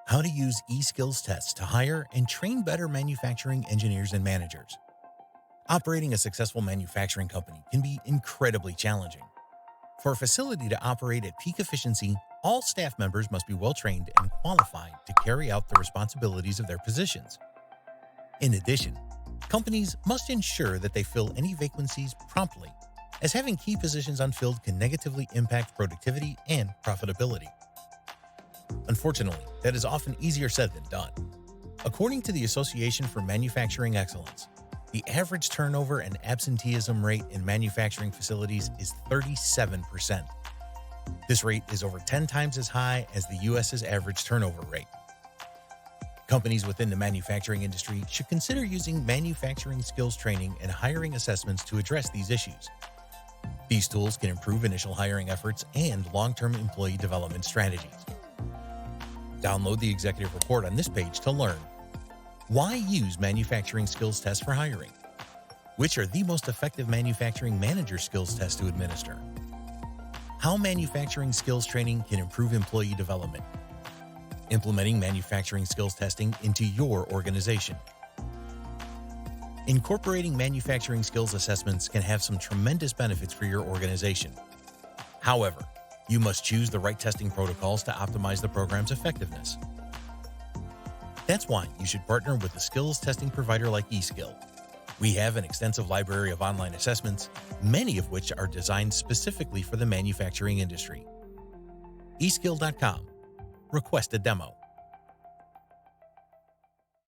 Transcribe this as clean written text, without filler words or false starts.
How to use e-skills tests to hire and train better manufacturing engineers and managers. Operating a successful manufacturing company can be incredibly challenging. For a facility to operate at peak efficiency, all staff members must be well-trained and qualified to carry out the responsibilities of their positions. In addition, companies must ensure that they fill any vacancies promptly, as having key positions unfilled can negatively impact productivity and profitability. Unfortunately, that is often easier said than done. According to the Association for Manufacturing Excellence, the average turnover and absenteeism rate in manufacturing facilities is 37%. This rate is over 10 times as high as the U.S.'s average turnover rate. Companies within the manufacturing industry should consider using manufacturing skills training and hiring assessments to address these issues. These tools can improve initial hiring efforts and long-term employee development strategies. Download the executive report on this page to learn: why use manufacturing skills tests for hiring? Which are the most effective manufacturing manager skills tests to administer? How manufacturing skills training can improve employee development? Implementing manufacturing skills testing into your organization. Incorporating manufacturing skills assessments can have some tremendous benefits for your organization. However, you must choose the right testing protocols to optimize the program's effectiveness. That's why you should partner with a skills testing provider like eSkill. We have an extensive library of online assessments, many of which are designed specifically for the manufacturing industry. eSkill.com. Request a demo.